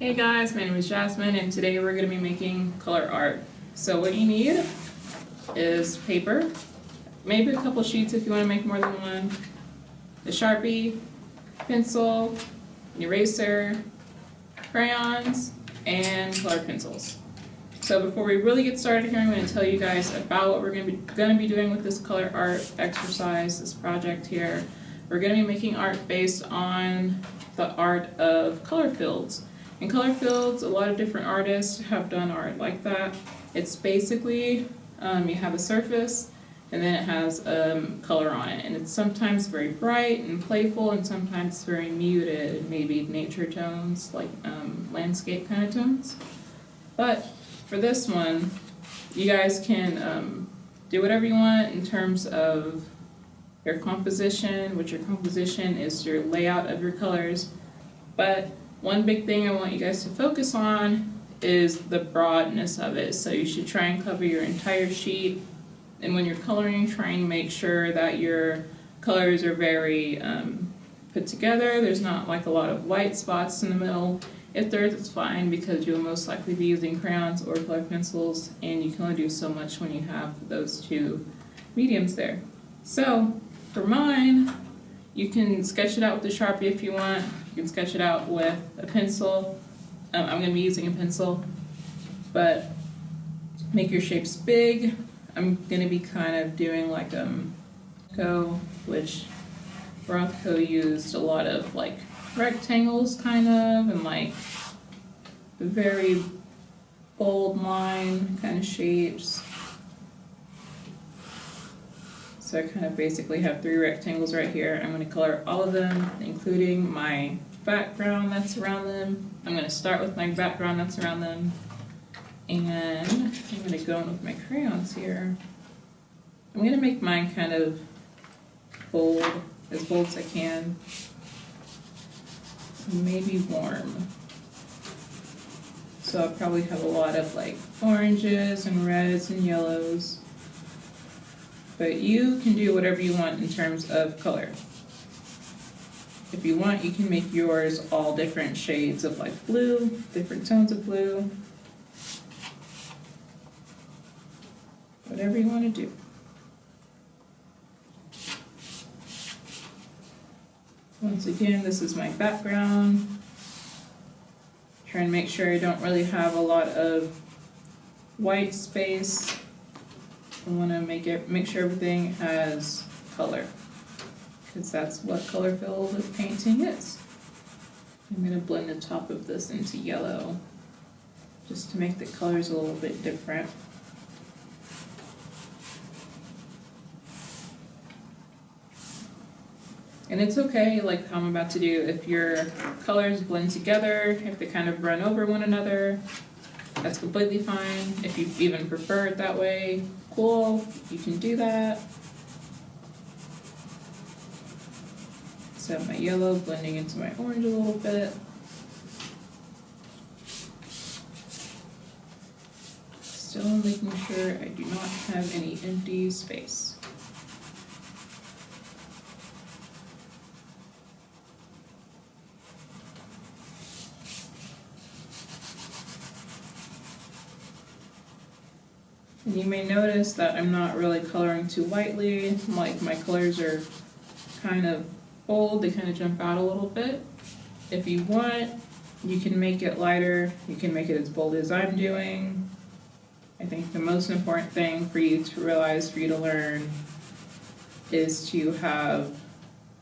Hey guys, my name is Jasmine and today we're going to be making color art. So what you need is paper, maybe a couple sheets if you want to make more than one, a Sharpie, pencil, an eraser, crayons, and colored pencils. So before we really get started here, I'm going to tell you guys about what we're going to be doing with this color art exercise, this project here. We're going to be making art based on the art of color fields. In color fields, a lot of different artists have done art like that. It's basically, you have a surface and then it has color on it. And it's sometimes very bright and playful and sometimes very muted, maybe nature tones, like landscape kind of tones. But for this one, you guys can do whatever you want in terms of your composition, which your composition is your layout of your colors. But one big thing I want you guys to focus on is the broadness of it. So you should try and cover your entire sheet. And when you're coloring, try and make sure that your colors are very put together. There's not like a lot of white spots in the middle. If there is, it's fine because you'll most likely be using crayons or colored pencils, and you can only do so much when you have those two mediums there. So for mine, you can sketch it out with a Sharpie if you want. You can sketch it out with a pencil. I'm going to be using a pencil, but make your shapes big. I'm going to be kind of doing like Rothko, which Rothko used a lot of like rectangles kind of, and like very bold line kind of shapes. So I kind of basically have 3 rectangles right here. I'm going to color all of them, including my background that's around them. I'm going to start with my background that's around them. And I'm going to go in with my crayons here. I'm going to make mine kind of bold, as bold as I can. Maybe warm. So I'll probably have a lot of like oranges and reds and yellows. But you can do whatever you want in terms of color. If you want, you can make yours all different shades of like blue, different tones of blue. Whatever you want to do. Once again, this is my background. Try and make sure I don't really have a lot of white space. I want to make sure everything has color, because that's what color filled painting is. I'm going to blend the top of this into yellow, just to make the colors a little bit different. And it's okay, like how I'm about to do, if your colors blend together, if they kind of run over one another, that's completely fine. If you even prefer it that way, cool, you can do that. So my yellow blending into my orange a little bit. Still making sure I do not have any empty space. And you may notice that I'm not really coloring too lightly, like my colors are kind of bold, they kind of jump out a little bit. If you want, you can make it lighter, you can make it as bold as I'm doing. I think the most important thing for you to realize, for you to learn, is to have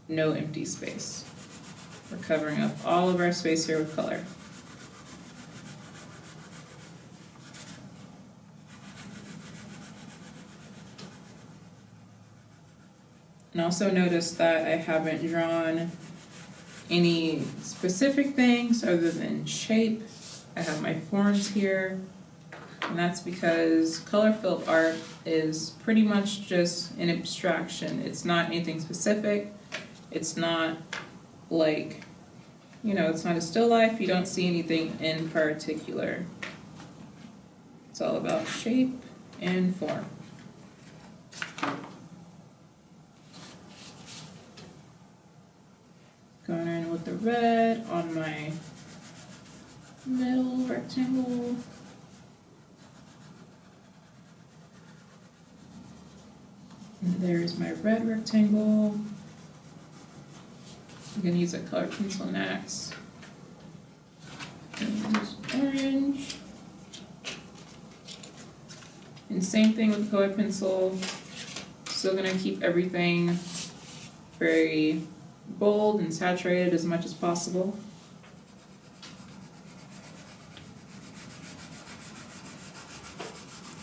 no empty space. We're covering up all of our space here with color. And also notice that I haven't drawn any specific things other than shape. I have my forms here, and that's because color filled art is pretty much just an abstraction. It's not anything specific. It's not like, it's not a still life. You don't see anything in particular. It's all about shape and form. Going in with the red on my middle rectangle. And there's my red rectangle. I'm gonna use a color pencil next. And orange. And same thing with the color pencil. Still gonna keep everything very bold and saturated as much as possible.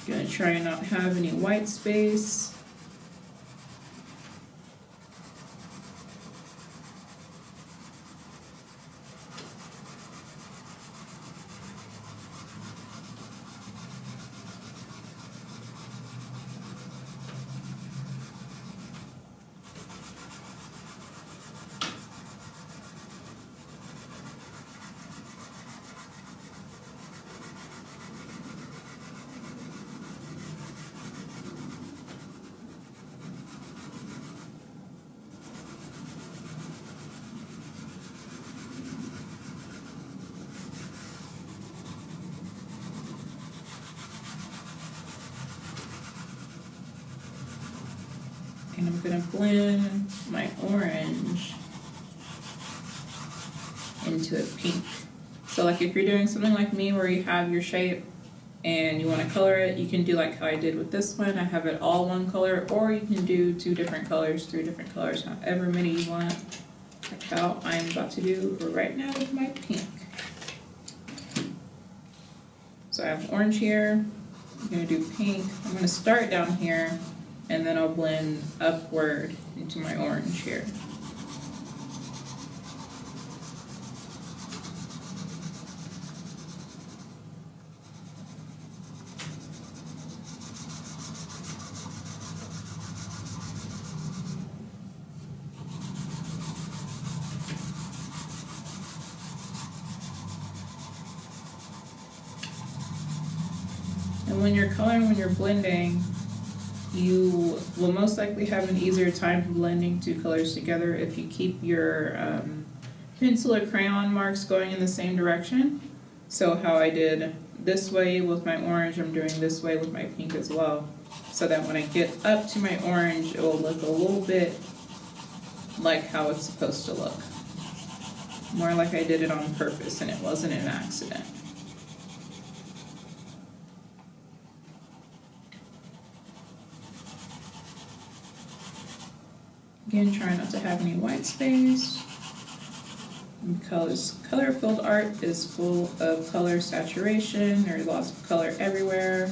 Gonna try and not have any white space. And I'm gonna blend my orange into a pink. So like if you're doing something like me where you have your shape and you wanna color it, you can do like how I did with this one. I have it all one color, or you can do 2 different colors, 3 different colors, however many you want. Like how I'm about to do right now with my pink. So I have orange here, I'm gonna do pink. I'm gonna start down here and then I'll blend upward into my orange here. And when you're coloring, when you're blending, you will most likely have an easier time blending 2 colors together if you keep your pencil or crayon marks going in the same direction. So how I did this way with my orange, I'm doing this way with my pink as well. So that when I get up to my orange, it will look a little bit like how it's supposed to look. More like I did it on purpose and it wasn't an accident. Again, try not to have any white space. Because color-filled art is full of color saturation. There's lots of color everywhere.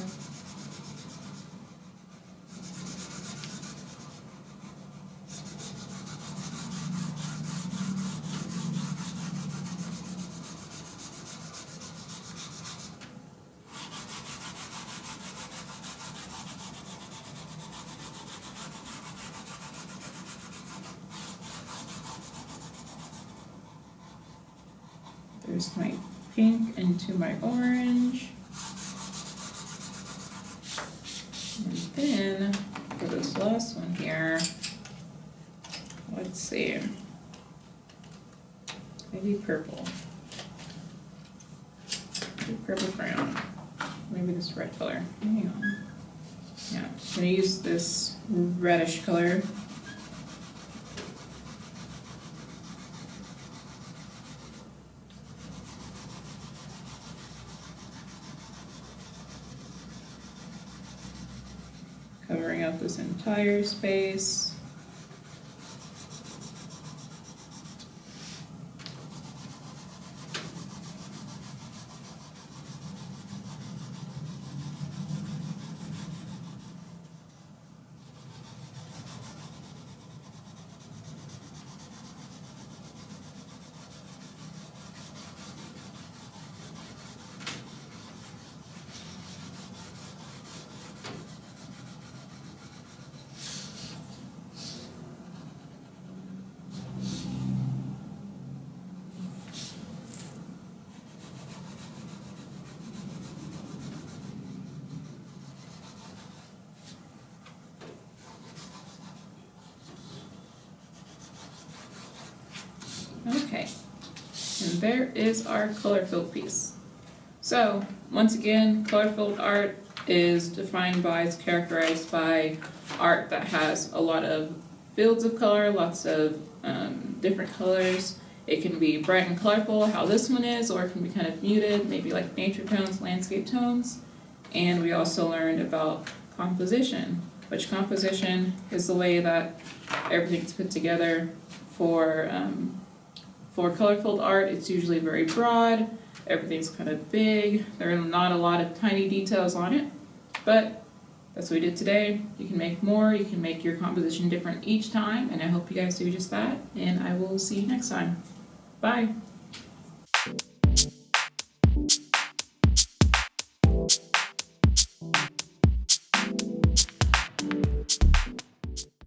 There's my pink into my orange. And then for this last one here, let's see, maybe purple. Maybe purple crayon. Maybe this red color. Hang on. Yeah, I'm gonna use this reddish color. Covering up this entire space. Okay, and there is our color filled piece. So, once again, color-filled art is defined by, it's characterized by art that has a lot of fields of color, lots of different colors. It can be bright and colorful, how this one is, or it can be kind of muted, maybe like nature tones, landscape tones. And we also learned about composition, which composition is the way that everything's put together for color-filled art. It's usually very broad, everything's kind of big, there are not a lot of tiny details on it, but that's what we did today. You can make more, you can make your composition different each time, and I hope you guys do just that, and I will see you next time. Bye.